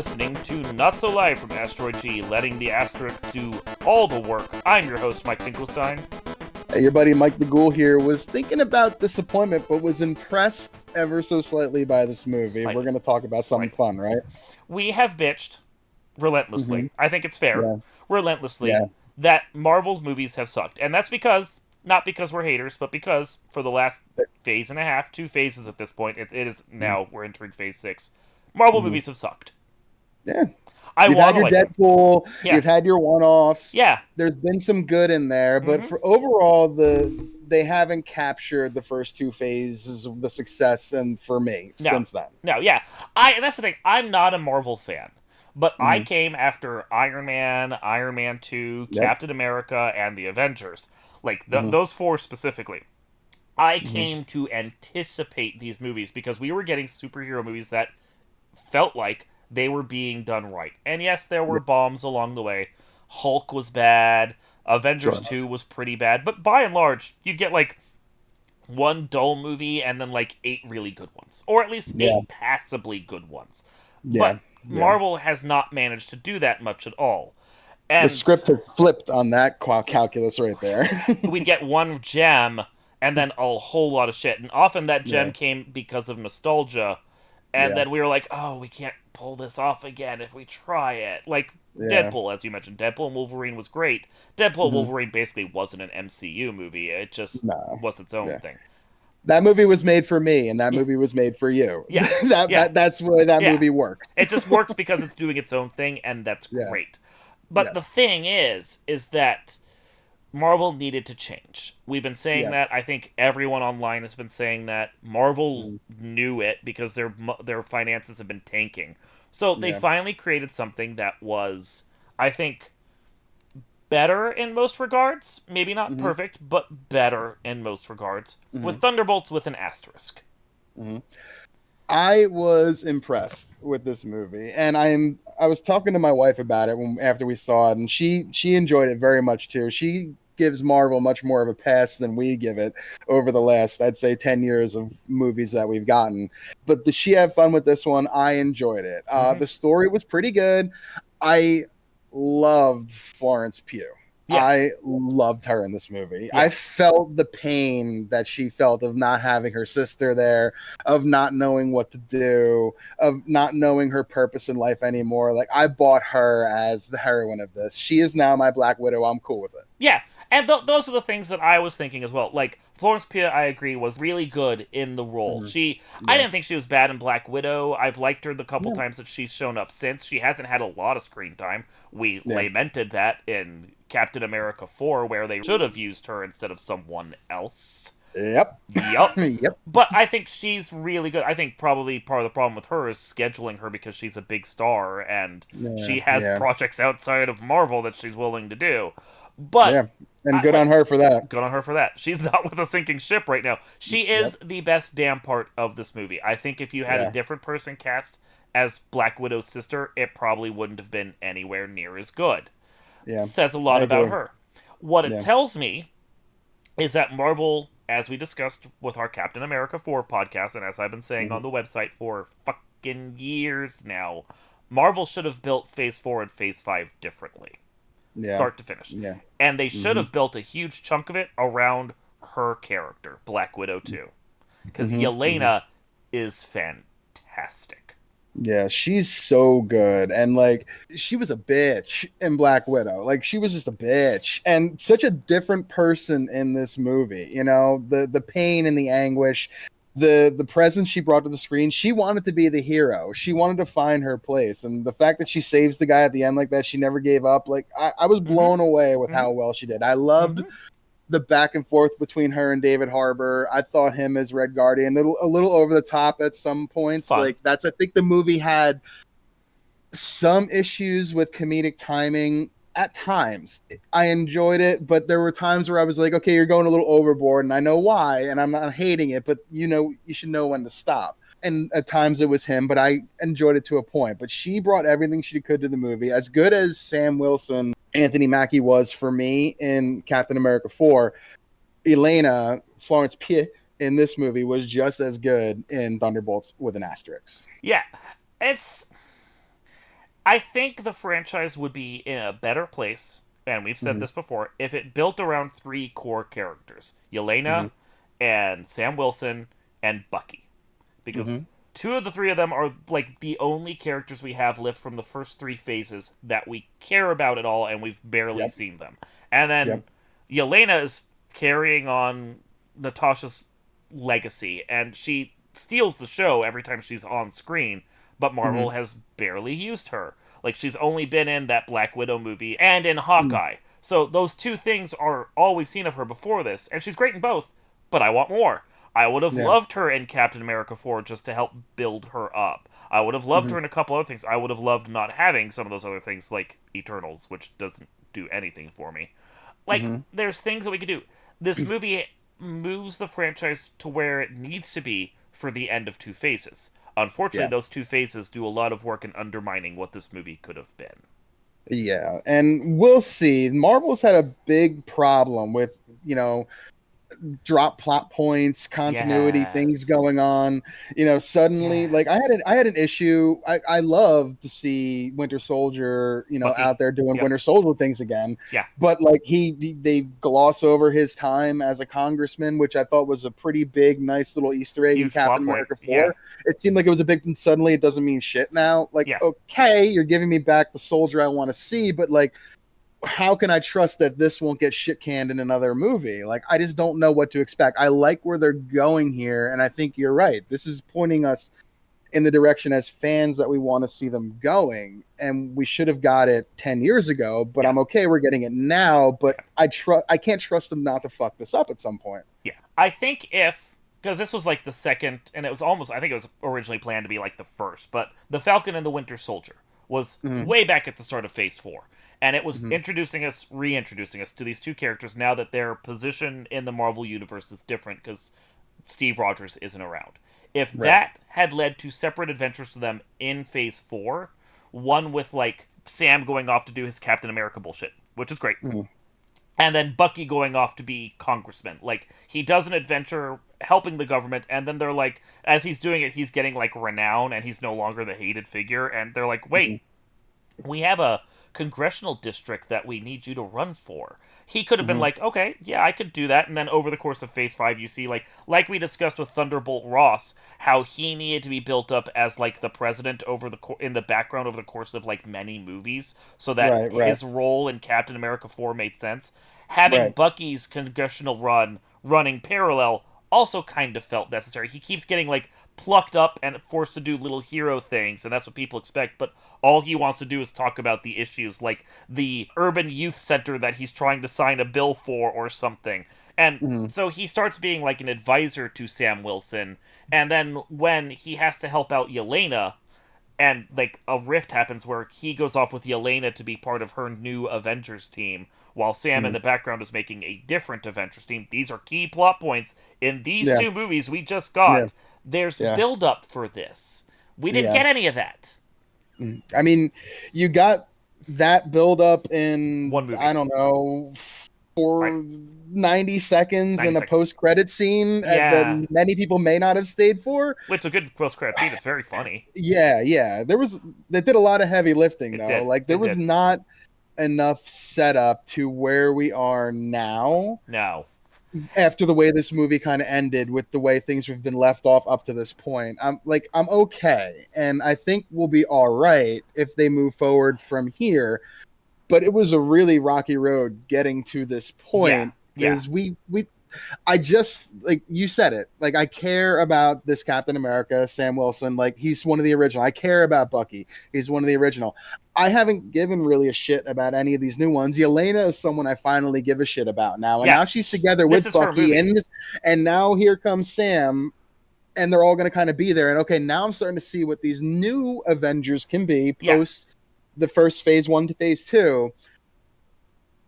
listening to Not So Live from Asteroid G, letting the asterisk do all the work. I'm your host, Mike Finkelstein. Hey, your buddy Mike the Ghoul here was thinking about disappointment, but was impressed ever so slightly by this movie. We're going to talk about something fun, right? We have bitched relentlessly. I think it's fair. Yeah. Relentlessly Yeah. that Marvel's movies have sucked. And that's because, not because we're haters, but because for the last phase and a half, 2 phases at this point, it is now, we're entering phase 6, Marvel movies have sucked. Yeah. I You've had your like them. Deadpool, Yeah. you've had your one-offs. Yeah. There's been some good in there, but for overall, they haven't captured the first 2 phases of the success, and for me, since then. No, yeah. That's the thing. I'm not a Marvel fan. But I came after Iron Man 2, Captain America, and the Avengers. Like, those 4 specifically. I came to anticipate these movies because we were getting superhero movies that felt like they were being done right. And yes, there were bombs along the way. Hulk was bad. Avengers 2 was pretty bad. But by and large, you'd get, like, 1 dull movie and then, like, 8 really good ones. Or at least 8 passably good ones. But Marvel has not managed to do that much at all. And the script has flipped on that calculus right there. We'd get 1 gem and then a whole lot of shit. And often that gem came because of nostalgia. And then we were like, oh, we can't pull this off again if we try it. Like Deadpool, as you mentioned. Deadpool and Wolverine was great. Deadpool and Wolverine basically wasn't an MCU movie. It just was its own thing. That movie was made for me, and that movie was made for you. Yeah. That's why that movie works. It just works because it's doing its own thing, and that's great. But the thing is that Marvel needed to change. We've been saying that. I think everyone online has been saying that. Marvel knew it because their finances have been tanking. So they finally created something that was, I think, better in most regards. Maybe not perfect, but better in most regards. With Thunderbolts with an asterisk. I was impressed with this movie, and I was talking to my wife about it after we saw it, and she enjoyed it very much too. She gives Marvel much more of a pass than we give it over the last, I'd say, 10 years of movies that we've gotten. But she had fun with this one. I enjoyed it. The story was pretty good. I loved Florence Pugh. Yes. I loved her in this movie. I felt the pain that she felt of not having her sister there, of not knowing what to do, of not knowing her purpose in life anymore. Like, I bought her as the heroine of this. She is now my Black Widow. I'm cool with it. Yeah, and those are the things that I was thinking as well. Like, Florence Pugh, I agree, was really good in the role. I didn't think she was bad in Black Widow. I've liked her the couple times that she's shown up since. She hasn't had a lot of screen time. We lamented that in Captain America 4, where they should have used her instead of someone else. Yep. But I think she's really good. I think probably part of the problem with her is scheduling her because she's a big star and she has projects outside of Marvel that she's willing to do. But and good on her for that. Good on her for that. She's not with a sinking ship right now. She is the best damn part of this movie. I think if you had a different person cast as Black Widow's sister, it probably wouldn't have been anywhere near as good. Yeah. Says a lot about her. What it tells me is that Marvel, as we discussed with our Captain America 4 podcast, and as I've been saying on the website for fucking years now, Marvel should have built Phase 4 and Phase 5 differently. Start to finish. And they should have built a huge chunk of it around her character, Black Widow 2. Because Yelena is fantastic. Yeah, she's so good. And, like, she was a bitch in Black Widow. Like, she was just a bitch. And such a different person in this movie. You know, the pain and the anguish, the presence she brought to the screen. She wanted to be the hero. She wanted to find her place. And the fact that she saves the guy at the end like that, she never gave up. Like, I was blown away with how well she did. I loved the back and forth between her and David Harbour. I thought him as Red Guardian a little over the top at some points. Fun. Like, I think the movie had some issues with comedic timing at times. I enjoyed it, but there were times where I was like, okay, you're going a little overboard, and I know why, and I'm not hating it, but you should know when to stop. And at times it was him, but I enjoyed it to a point. But she brought everything she could to the movie. As good as Sam Wilson, Anthony Mackie was for me in Captain America 4, Elena, Florence Pugh in this movie was just as good in Thunderbolts with an asterisk. Yeah, it's I think the franchise would be in a better place, and we've said Hmm. this before, if it built around three core characters: Hmm. Yelena and Sam Wilson and Bucky. Because Hmm. two of the three of them are like the only characters we have left from the first three phases that we care about at all, and we've barely Yep. seen them. And then Yep. Yelena is carrying on Natasha's legacy, and she steals the show every time she's on screen, but Hmm. Marvel has barely used her. Like, she's only been in that Black Widow movie and in Hmm. Hawkeye. So those two things are all we've seen of her before this, and she's great in both, but I want more. I would have Yeah. loved her in Captain America 4 just to help build her up. I would have loved Hmm. her in a couple other things. I would have loved not having some of those other things like Eternals, which doesn't do anything for me. Like, Hmm. there's things that we could do. This movie moves the franchise to where it needs to be for the end of Two Faces. Unfortunately, Yeah. those two phases do a lot of work in undermining what this movie could have been. Yeah. And we'll see. Marvel's had a big problem with, you know, drop plot points, continuity things Yes. going on. Suddenly, like Yes. I had an issue. I love to see Winter Soldier, Bucky. out there doing Yep. Winter Soldier things again. Yeah. But like they gloss over his time as a congressman, which I thought was a pretty big, nice little Easter egg in Huge plot Captain point. America Yeah. 4. It seemed like it was a big, and suddenly it doesn't mean shit now. Like, Yeah. okay, you're giving me back the soldier I want to see, but like, how can I trust that this won't get shit canned in another movie? Like, I just don't know what to expect. I like where they're going here, and I think you're right. This is pointing us in the direction as fans that we want to see them going, and we should have got it 10 years ago, but Yeah. I'm okay we're getting it now, but Yeah. I can't trust them not to fuck this up at some point. Yeah. I think if, because this was like the second, and it was almost, I think it was originally planned to be like the first, but The Falcon and the Winter Soldier was Mm-hmm. way back at the start of Phase 4. And it was Mm-hmm. reintroducing us to these two characters now that their position in the Marvel Universe is different because Steve Rogers isn't around. If Right. that had led to separate adventures for them in Phase 4, one with like Sam going off to do his Captain America bullshit, which is great, Mm-hmm. and then Bucky going off to be congressman. Like, he does an adventure helping the government, and then they're like, as he's doing it, he's getting like renown, and he's no longer the hated figure. And they're like, Mm-hmm. wait, we have a congressional district that we need you to run for. He could have been Mm-hmm. like, okay, yeah, I could do that. And then over the course of Phase 5, you see, like we discussed with Thunderbolt Ross, how he needed to be built up as like the president in the background over the course of like many movies, so that Right, right, his role in Captain America 4 made sense. Having right. Bucky's congressional run running parallel also kind of felt necessary. He keeps getting like plucked up and forced to do little hero things, and that's what people expect, but all he wants to do is talk about the issues, like the urban youth center that he's trying to sign a bill for or something. And Mm-hmm. so he starts being like an advisor to Sam Wilson, and then when he has to help out Yelena, and like a rift happens where he goes off with Yelena to be part of her new Avengers team, while Sam in Mm-hmm. the background is making a different Avengers team. These are key plot points in these Yeah, two movies we just yeah, got. There's yeah, build up for this. We didn't yeah. get any of that. I mean, you got that build up in, One movie, I don't know, right? for 90 seconds 90 in a seconds. post credit scene Yeah, that many people may not have stayed for. which a good post credit scene. It's very funny. Yeah, yeah. They did a lot of heavy lifting It though. did. Like there It was did. not enough setup to where we are now No. after the way this movie kind of ended with the way things have been left off up to this point. I'm okay, and I think we'll be all right if they move forward from here. But it was a really rocky road getting to this Yeah. point Yeah. because I just, like you said it, like I care about this Captain America, Sam Wilson, like he's one of the original. I care about Bucky, he's one of the original. I haven't given really a shit about any of these new ones. Yelena is someone I finally give a shit about now, and Yeah. now she's together This with is her Bucky, movie. and now here comes Sam, and they're all going to kind of be there. And okay, now I'm starting to see what these new Avengers can be Yeah. post the first phase 1 to phase 2.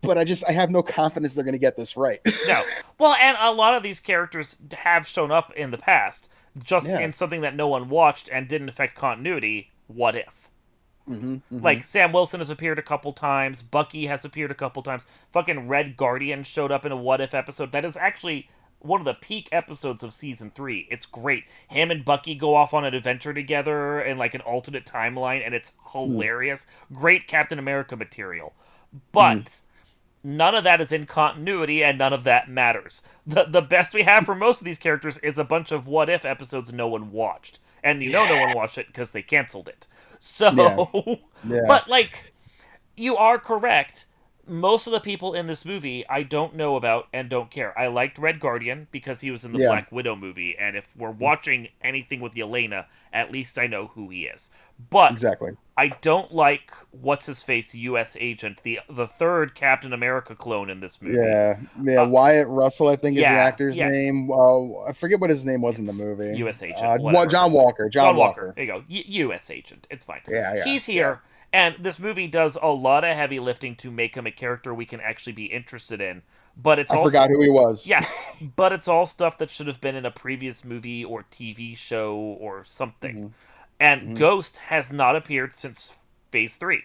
But I have no confidence they're going to get this right. No. Well, and a lot of these characters have shown up in the past, just Yeah. in something that no one watched and didn't affect continuity. What if? Mm-hmm, mm-hmm. Like, Sam Wilson has appeared a couple times, Bucky has appeared a couple times, fucking Red Guardian showed up in a What If episode that is actually one of the peak episodes of season 3. It's great. Him and Bucky go off on an adventure together in like an alternate timeline, and it's Mm. hilarious. Great Captain America material. Mm. But none of that is in continuity, and none of that matters. The best we have for most of these characters is a bunch of what if episodes no one watched. And no one watched it because they canceled it. Yeah. So, Yeah. but like, you are correct. Most of the people in this movie I don't know about and don't care. I liked Red Guardian because he was in the Yeah. Black Widow movie, and if we're watching anything with Yelena, at least I know who he is. But Exactly. I don't like what's his face U.S. agent, the third Captain America clone in this movie. Yeah. Yeah. Uh, Wyatt Russell, I think, is the yeah, actor's yes, name. I forget what his name was in the it's movie. U.S. agent, whatever. John Walker. John Walker. There you go. U.S. agent. It's fine. Yeah. Yeah. He's Yeah. here, and this movie does a lot of heavy lifting to make him a character we can actually be interested in. But it's I also forgot who he was. yes, but it's all stuff that should have been in a previous movie or TV show or something. Hmm. And Hmm. Ghost has not appeared since Phase 3.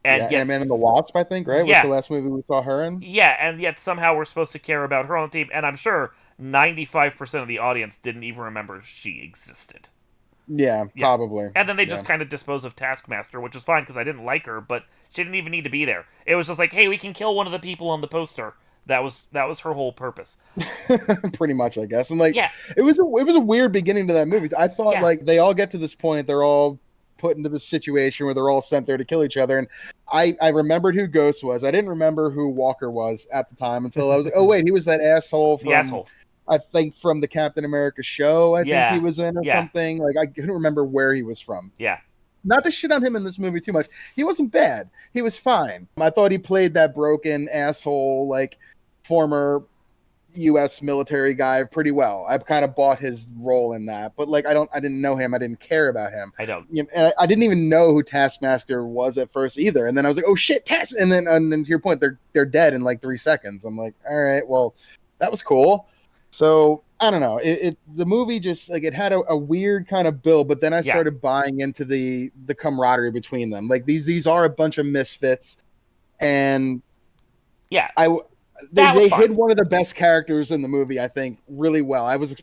And Yeah. yet, Ant-Man and the Wasp, I think, right? Was yeah, the last movie we saw her in? yeah, and yet somehow we're supposed to care about her on the team, and I'm sure 95% of the audience didn't even remember she existed. Yeah. Yeah. Probably. And then they Yeah. just kind of dispose of Taskmaster, which is fine because I didn't like her, but she didn't even need to be there. It was just like, hey, we can kill one of the people on the poster. That was her whole purpose. Pretty much, I guess. And like, Yeah, it was a weird beginning to that movie. I thought yeah, like they all get to this point, they're all put into this situation where they're all sent there to kill each other. And I remembered who Ghost was. I didn't remember who Walker was at the time until I was like, oh wait, he was that asshole the from asshole. I think from the Captain America show. I think he Yeah, was in or yeah, something. Like I couldn't remember where he was from. yeah, Not to shit on him in this movie too much. He wasn't bad. He was fine. I thought he played that broken asshole, like former U.S. military guy pretty well. I kind of bought his role in that, but like I didn't know him. I didn't care about him. I don't. And I didn't even know who Taskmaster was at first either. And then I was like, oh shit, Task. And then to your point, they're dead in like 3 seconds. I'm like, all right, well, that was cool. So I don't know. The movie just like it had a weird kind of build, but then I Yeah, started buying into the camaraderie between them. Like these are a bunch of misfits, and yeah, I that was they fun. hid one of the best characters in the movie, I think, really well. I was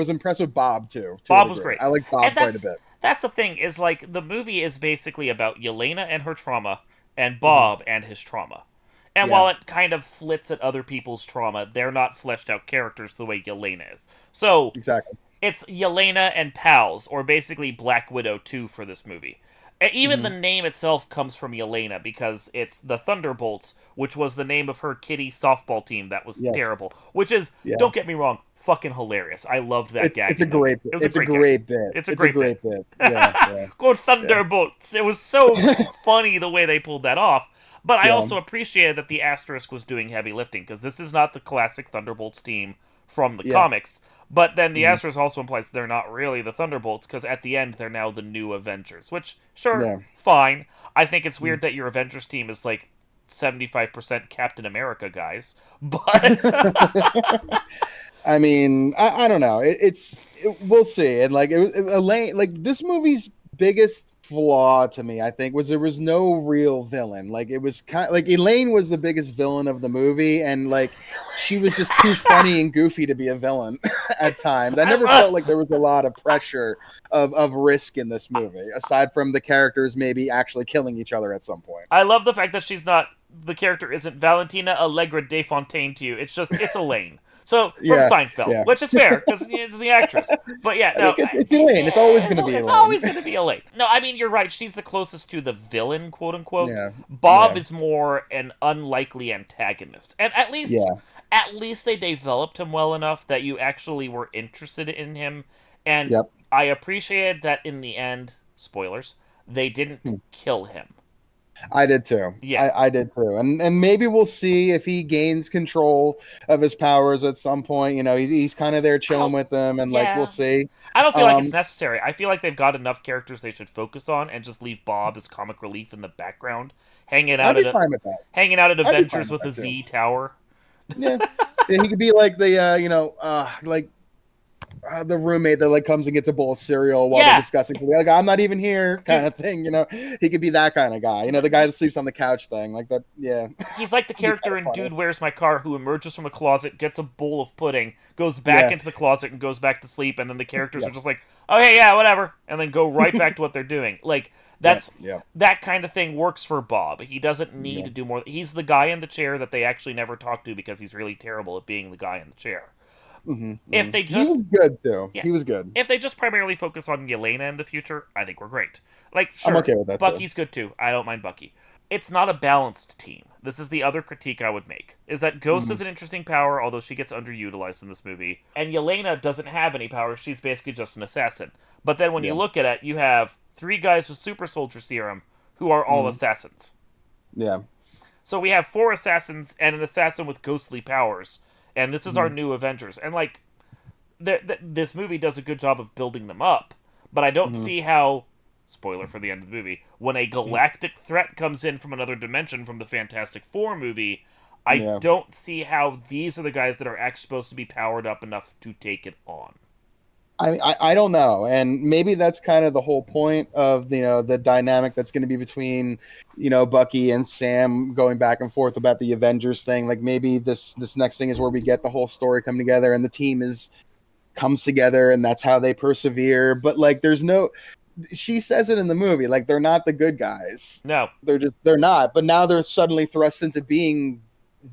impressed with Bob too. To a Bob was degree. great. I like And Bob quite a bit. that's the thing, is like the movie is basically about Yelena and her trauma and Mhm. Bob and his trauma. And Yeah, while it kind of flits at other people's trauma, they're not fleshed out characters the way Yelena is. So exactly. it's Yelena and pals, or basically Black Widow 2 for this movie. Even the Hmm. name itself comes from Yelena because it's the Thunderbolts, which was the name of her kiddie softball team that was Yes. terrible. Which is, Yeah. don't get me wrong, fucking hilarious. I loved that gag. It's a in the movie. great It was it's a a great gag. great bit. It's a It's a great bit. great bit. Yeah, yeah, Go Thunderbolts! It was so funny the way they pulled that off. But I yeah, also appreciated that the Asterisk was doing heavy lifting because this is not the classic Thunderbolts team from the yeah. comics. But then the Mhm. Asterisk also implies they're not really the Thunderbolts because at the end they're now the new Avengers. Which, sure, Yeah. fine. I think it's Mhm. weird that your Avengers team is like 75% Captain America guys. But I mean, I don't know. We'll see. And like Elaine, like this movie's biggest flaw to me, I think, was there was no real villain. Like it was kind of, like Elaine was the biggest villain of the movie, and like she was just too funny and goofy to be a villain at times. I never felt like there was a lot of pressure of risk in this movie, aside from the characters maybe actually killing each other at some point. I love the fact that the character isn't Valentina Allegra de Fontaine to you. It's Elaine. So from Yeah, Seinfeld, yeah. which is fair because it's the actress. But yeah, I no, think it's Elaine. It's always going to be it's Elaine. always going to be Elaine. No, I mean you're right. She's the closest to the villain, quote unquote. Yeah, Bob yeah, is more an unlikely antagonist, and yeah. at least they developed him well enough that you actually were interested in him. And Yep. I appreciated that in the end. Spoilers. They didn't kill him. I did too. Yeah. I did too. And maybe we'll see if he gains control of his powers at some point. You know, he's kind of there I chilling don't. with them, and like we'll Yeah. see. I don't feel like it's Um, necessary. I feel like they've got enough characters they should focus on and just leave Bob as comic relief in the background, hanging I'd out be at fine with that. hanging out at I'd be fine adventures with with the that too. Z Tower. Yeah, yeah, he could be like the like the roommate that like comes and gets a bowl of cereal while they're Yeah, discussing. Like, I'm not even here, kind dude. of thing. He could be that kind of guy. The guy that sleeps on the couch thing, like that. Yeah, He's like the it'd be kind character of in funny. Dude, Where's My Car, who emerges from a closet, gets a bowl of pudding, goes back Yeah, into the closet and goes back to sleep, and then the characters yeah, are just like, okay, yeah, whatever, and then go right back to what they're doing. Like, yeah, that's yeah, that kind of thing works for Bob. He doesn't need yeah. to do more. He's the guy in the chair that they actually never talk to because he's really terrible at being the guy in the chair. If they He just was good too. yeah, He was good. if they just primarily focus on Yelena in the future, I think we're great. Like, I'm sure, okay with that too. Bucky's good too. I don't mind Bucky. It's not a balanced team. This is the other critique I would make. Is that Ghost Mhm. is an interesting power, although she gets underutilized in this movie. And Yelena doesn't have any power. She's basically just an assassin. But then when you Yeah. look at it, you have 3 guys with super soldier serum who are all Mhm. assassins. Yeah. So we have 4 assassins and an assassin with ghostly powers. And this is our Mhm. new Avengers. And like, this movie does a good job of building them up, but I don't Mhm. see how, spoiler for the end of the movie, when a galactic threat comes in from another dimension from the Fantastic Four movie, I Yeah. don't see how these are the guys that are actually supposed to be powered up enough to take it on. I don't know, and maybe that's kind of the whole point of the dynamic that's going to be between Bucky and Sam going back and forth about the Avengers thing. Like maybe this next thing is where we get the whole story come together and the team is comes together and that's how they persevere. But like, there's no. She says it in the movie, like they're not the good guys. No, They're not. But now they're suddenly thrust into being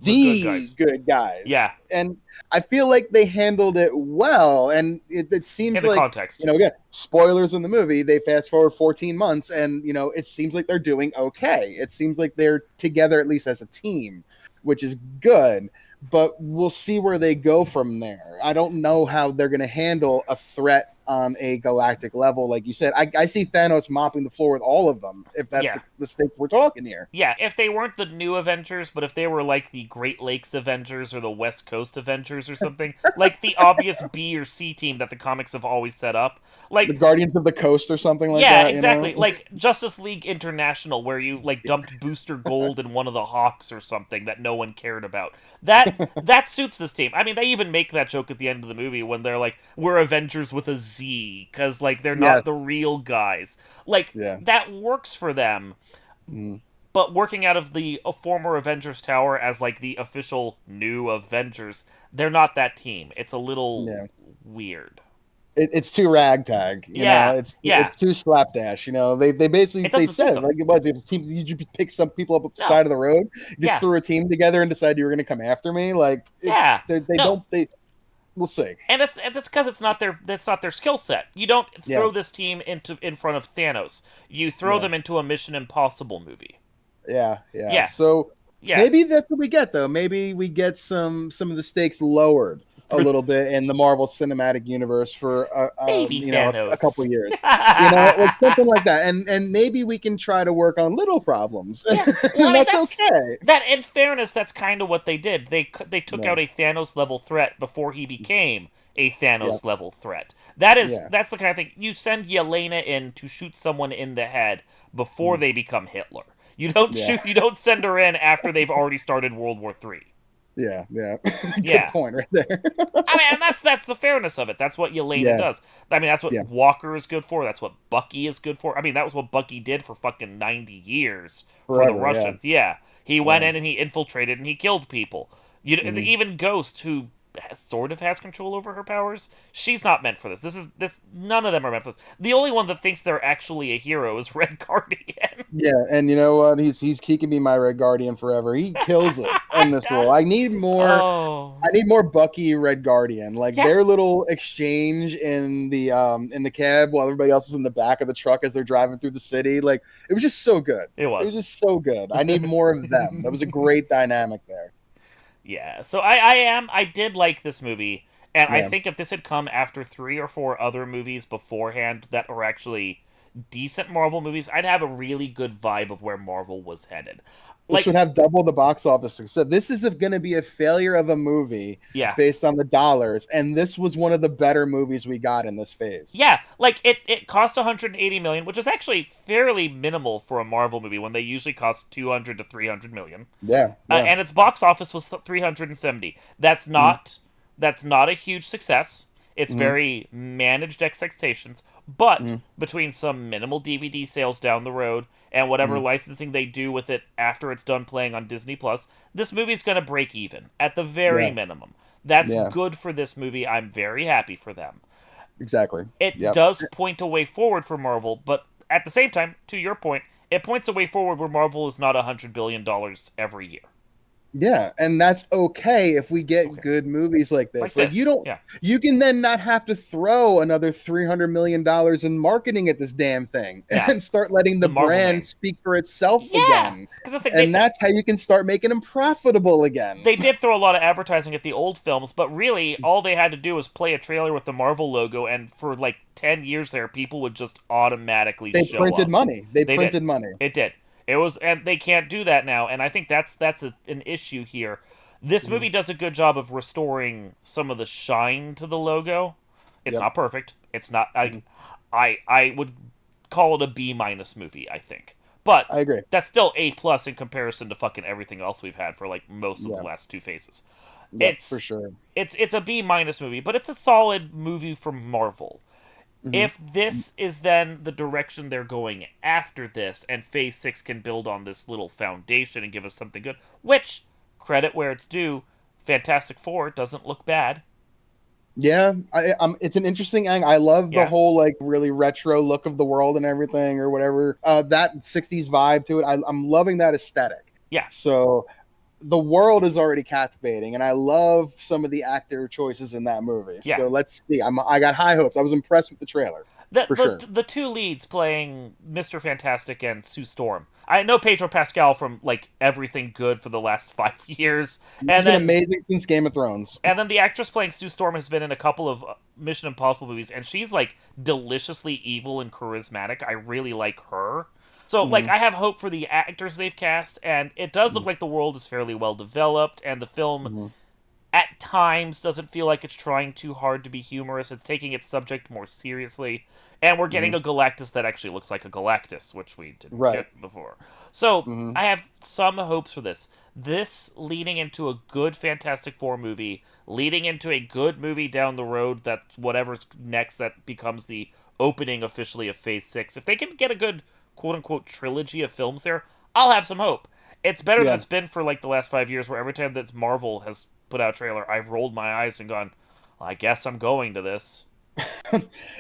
the good the guys. good guys, Yeah, and I feel like they handled it well. And it in seems the like context. again, spoilers in the movie. They fast forward 14 months, and it seems like they're doing okay. It seems like they're together at least as a team, which is good. But we'll see where they go from there. I don't know how they're going to handle a threat on a galactic level, like you said. I see Thanos mopping the floor with all of them, if that's Yeah. the stakes we're talking here. Yeah, if they weren't the new Avengers, but if they were like the Great Lakes Avengers or the West Coast Avengers or something, like the obvious B or C team that the comics have always set up, The like Guardians of the Coast or something like yeah, that, exactly. Like Justice League International, where you like dumped Booster Gold in one of the Hawks or something that no one cared about. That suits this team. I mean, they even make that joke at the end of the movie when they're like, "We're Avengers with a Z," because like they're Yes. not the real guys. Like Yeah. that works for them. Mm. But working out of the former Avengers Tower as like the official new Avengers, they're not that team. It's a little Yeah. weird. It's too ragtag, Yeah, yeah. it's too slapdash. They basically It they doesn't suit said them. like it was if team you just pick some people up at the No. side of the road, you just Yeah. threw a team together and decided you were going to come after me. Like Yeah. they No. don't we'll see. And that's because it's not their skill set. You don't Yeah, throw this team in front of Thanos. You throw yeah, them into a Mission Impossible movie. yeah. Yeah, So yeah. maybe that's what we get though. Maybe we get some of the stakes lowered a little bit in the Marvel Cinematic Universe for Baby a couple Thanos. years. Like something like that, and maybe we can try to work on little problems, Yeah. Well, I and mean that's okay. that. In fairness, that's kind of what they did. They took Yeah, out a Thanos level threat before he became a yeah, Thanos level threat. That's yeah. the kind of thing you send Yelena in to shoot someone in the head before Mm, they become Hitler. You don't yeah, shoot. You don't send her in after they've already started World War III. yeah. Good Yeah. point right there. I mean, and that's the fairness of it. That's what Yelena Yeah, does. I mean, that's what yeah. Walker is good for. That's what Bucky is good for. I mean, that was what Bucky did for fucking 90 years for the Forever. Yeah, Russians. Yeah, he went yeah, in and he infiltrated and he killed people. hmm Even Ghost, who sort of has control over her powers, she's not meant for this. This none of them are meant for this. The only one that thinks they're actually a hero is Red Guardian. yeah. And you know what? He can be my Red Guardian forever. He kills it in It this role. I does. need more. Oh, I need more Bucky Red Guardian. Like yeah, their little exchange in the cab while everybody else is in the back of the truck as they're driving through the city. Like it was just so good. it It was was. just so good. I need more of them. That was a great dynamic there. Yeah, so I did like this movie, and I Yeah. think if this had come after 3 or 4 other movies beforehand that were actually decent Marvel movies, I'd have a really good vibe of where Marvel was headed. This Like, would have double the box office success. This is going to be a failure of a movie yeah, based on the dollars, and this was one of the better movies we got in this phase. yeah, like it cost 180 million, which is actually fairly minimal for a Marvel movie when they usually cost 200 to 300 million. Yeah, yeah. And its box office was 370. Mm, That's not a huge success. It's Mm-hmm. very managed expectations, but Mm-hmm. between some minimal DVD sales down the road and whatever Mm-hmm. licensing they do with it after it's done playing on Disney Plus, this movie's going to break even at the very Yeah. minimum. That's Yeah. good for this movie. I'm very happy for them. Exactly. It Yep. does point a way forward for Marvel, but at the same time, to your point, it points a way forward where Marvel is not $100 billion every year. Yeah, and that's okay if we It's get okay. good movies like Like this. Like this. Yeah. you can then not have to throw another $300 million in marketing at this damn thing Yeah. and start letting The the Marvel brand name. speak for itself Yeah. again. Because the thing, And that's how you can start making them profitable again. they did throw a lot of advertising at the old films, but really all they had to do was play a trailer with the Marvel logo, and for like 10 years there, people would just automatically They show printed up. money. They They did. printed money. It did. It was, and they can't do that now, and I think that's an issue here. This Mhm. movie does a good job of restoring some of the shine to the logo. It's Yep. not perfect. It's not. Mhm. I would call it a B minus movie. I think, but I agree. that's still A plus in comparison to fucking everything else we've had for like most of the Yeah. last two phases. Yep, for It's sure. it's a B minus movie, but it's a solid movie from Marvel. Mhm. If this is then the direction they're going after this, and Phase 6 can build on this little foundation and give us something good, which, credit where it's due, Fantastic Four doesn't look bad. Yeah, it's an interesting angle. I love the Yeah. whole like really retro look of the world and everything, or whatever. That '60s vibe to it. I'm loving that aesthetic. Yeah. So the world is already captivating, and I love some of the actor choices in that movie. Yeah. So let's see. I got high hopes. I was impressed with the trailer The, for sure. the two leads playing Mr. Fantastic and Sue Storm. I know Pedro Pascal from like everything good for the last 5 years, He's and been then amazing since Game of Thrones. and then the actress playing Sue Storm has been in a couple of Mission Impossible movies, and she's like deliciously evil and charismatic. I really like her. So, like, Mhm. I have hope for the actors they've cast, and it does look Mhm. like the world is fairly well developed, and the film Mhm. at times doesn't feel like it's trying too hard to be humorous. It's taking its subject more seriously, and we're getting Mhm. a Galactus that actually looks like a Galactus, which we didn't Right. get before. So Mhm. I have some hopes for this. This leading into a good Fantastic Four movie, leading into a good movie down the road. That's whatever's next that becomes the opening officially of Phase 6. If they can get a good quote unquote trilogy of films there, I'll have some hope. It's better than Yeah. it's been for like the last 5 years, where every time that Marvel has put out a trailer, I've rolled my eyes and gone, well, I guess I'm going to this.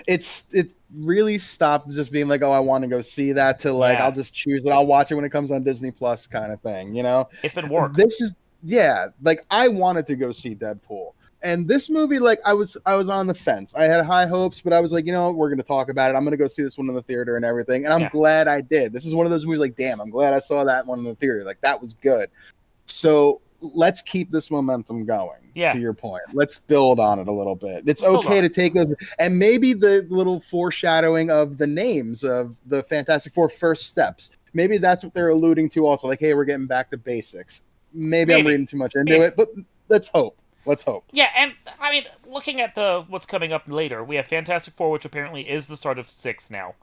It's really stopped just being like, oh, I want to go see that, to like, I'll Yeah, just choose it. I'll watch it when it comes on Disney Plus kind of thing, you know? it's been work. This is, yeah, like I wanted to go see Deadpool. And this movie, like I was on the fence. I had high hopes, but I was like, we're gonna talk about it. I'm gonna go see this one in the theater and everything. And I'm Yeah, glad I did. This is one of those movies like, damn, I'm glad I saw that one in the theater. Like that was good. So let's keep this momentum going. yeah. To your point, let's build on it a little bit. It's Let's build on okay to it. take those, and maybe the little foreshadowing of the names of the Fantastic Four first steps. Maybe that's what they're alluding to. Also, like, hey, we're getting back to basics. Maybe I'm Maybe, reading too much into maybe. it, but let's hope. Let's hope. Yeah, and I mean, looking at the what's coming up later, we have Fantastic Four, which apparently is the start of 6 now,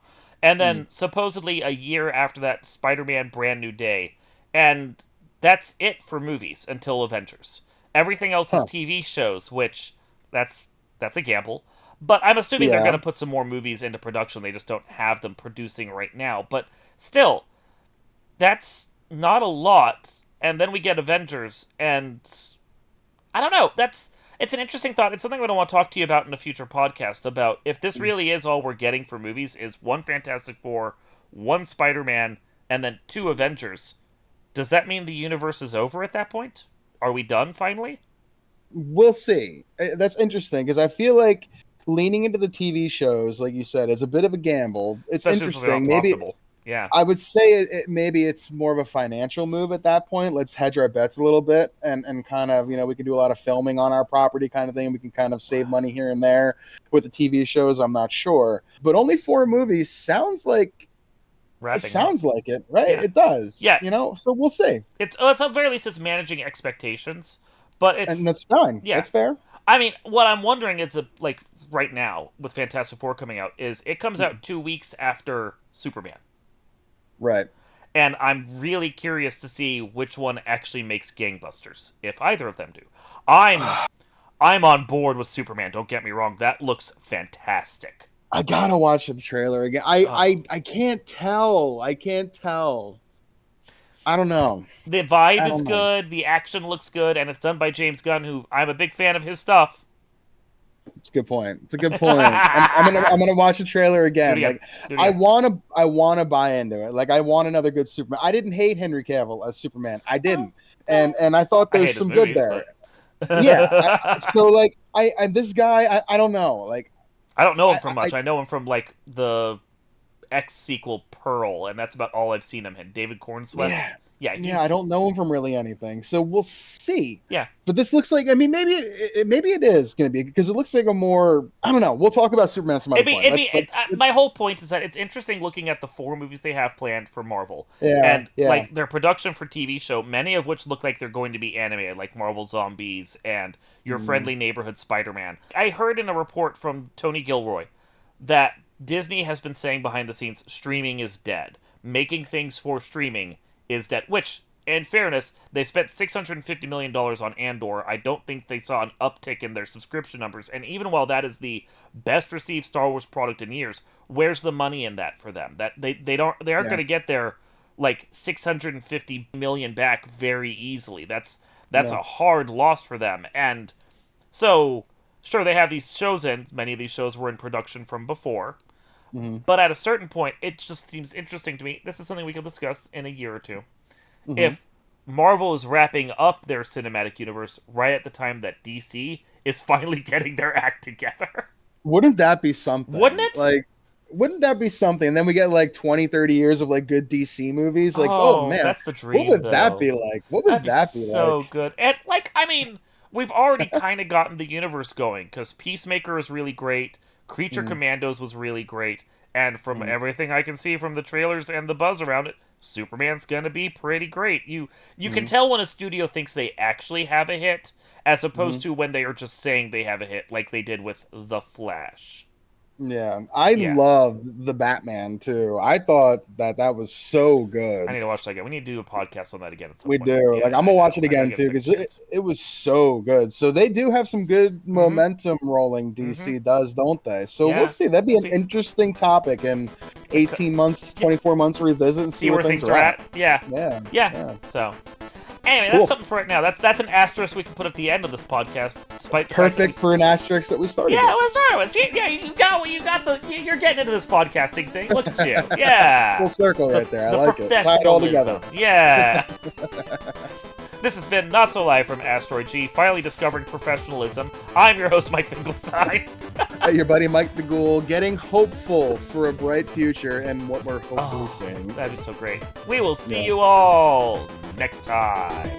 and then supposedly a year after that, Spider-Man: Brand New Day, and that's it for movies until Avengers. Everything else is Huh. TV shows, which that's a gamble. But I'm assuming they're going Yeah. to put some more movies into production. They just don't have them producing right now. But still, that's not a lot. And then we get Avengers, and I don't know. It's an interesting thought. It's something I want to talk to you about in a future podcast, about if this really is all we're getting for movies is one Fantastic Four, one Spider-Man, and then two Avengers. Does that mean the universe is over at that point? Are we done finally? We'll see. That's interesting because I feel like leaning into the TV shows, like you said, is a bit of a gamble. It's Especially since they're not interesting. Maybe profitable. Yeah. I would say maybe it's more of a financial move at that point. Let's hedge our bets a little bit, and kind of, we can do a lot of filming on our property kind of thing. We can kind of save money here and there with the TV shows. I'm not sure, but only 4 movies sounds like Wrapping up. it, right? Yeah. It does. Yeah. So we'll see, It's at the very least it's managing expectations, but and it's that's fine. yeah. That's fair. I mean, what I'm wondering is like right now with Fantastic Four coming out is it comes out 2 weeks after Superman. Right. And I'm really curious to see which one actually makes gangbusters, if either of them do. I'm I'm on board with Superman. Don't get me wrong. That looks fantastic. I gotta watch the trailer again. I can't tell. I can't tell. I don't know. The vibe I is don't know. good. The action looks good, and it's done by James Gunn, who I'm a big fan of his stuff. It's a good point. It's a good point. I'm gonna watch the trailer again. Like I wanna buy into it. Like I want another good Superman. I didn't hate Henry Cavill as Superman. I didn't, and I thought there was some good there. But... yeah. So like and this guy, I don't know. Like I don't know him from much. I know him from like the X sequel Pearl, and that's about all I've seen him in. David Cornsweet. Yeah, I don't know him from really anything, so we'll see. Yeah, but this looks like, I mean, maybe it is going to be, because it looks like a more, I don't know. We'll talk about Superman some other point. My whole point is that it's interesting looking at the 4 movies they have planned for Marvel, and like their production for TV show, many of which look like they're going to be animated, like Marvel Zombies and Your Friendly Neighborhood Spider-Man. I heard in a report from Tony Gilroy that Disney has been saying behind the scenes, streaming is dead. Making things for streaming is dead, which, in fairness, they spent $650 million on Andor. I don't think they saw an uptick in their subscription numbers, and even while that is the best received Star Wars product in years, where's the money in that for them? That they aren't going to get their like $650 million back very easily. That's a hard loss for them. And so sure, they have these shows in. Many of these shows were in production from before. But at a certain point, it just seems interesting to me. This is something we could discuss in a year or two. If Marvel is wrapping up their cinematic universe right at the time that DC is finally getting their act together. Wouldn't that be something? Wouldn't it? Like, wouldn't that be something? And then we get like 20, 30 years of like good DC movies. Like, oh man, that's the dream. What would that be like? What would that be like? So good. And like, I mean, we've already kind of gotten the universe going, because Peacemaker is really great. Creature Commandos was really great, and from everything I can see from the trailers and the buzz around it, Superman's gonna be pretty great. You can tell when a studio thinks they actually have a hit, as opposed to when they are just saying they have a hit, like they did with The Flash. Yeah, I loved the Batman too. I thought that was so good. I need to watch that again. We need to do a podcast on that again. At some point. Do. Yeah, like I'm gonna watch it again too, because it was so good. So they do have some good momentum rolling. DC does, don't they? So we'll see. That'd be an interesting topic in 18 months, 24 months to revisit and see where things are at. Yeah. So. Anyway, that's something for right now. That's an asterisk we can put at the end of this podcast. Perfect for an asterisk that we started. Yeah, we'll start with. Yeah, you're getting into this podcasting thing. Look at you. Yeah. Full circle right there. I like it. Tie it all together. Yeah. This has been Not So Live from Asteroid G, finally discovering professionalism. I'm your host, Mike Finkelstein. Your buddy Mike the Ghoul, getting hopeful for a bright future and what we're hopefully seeing. That'd be so great. We will see you all next time.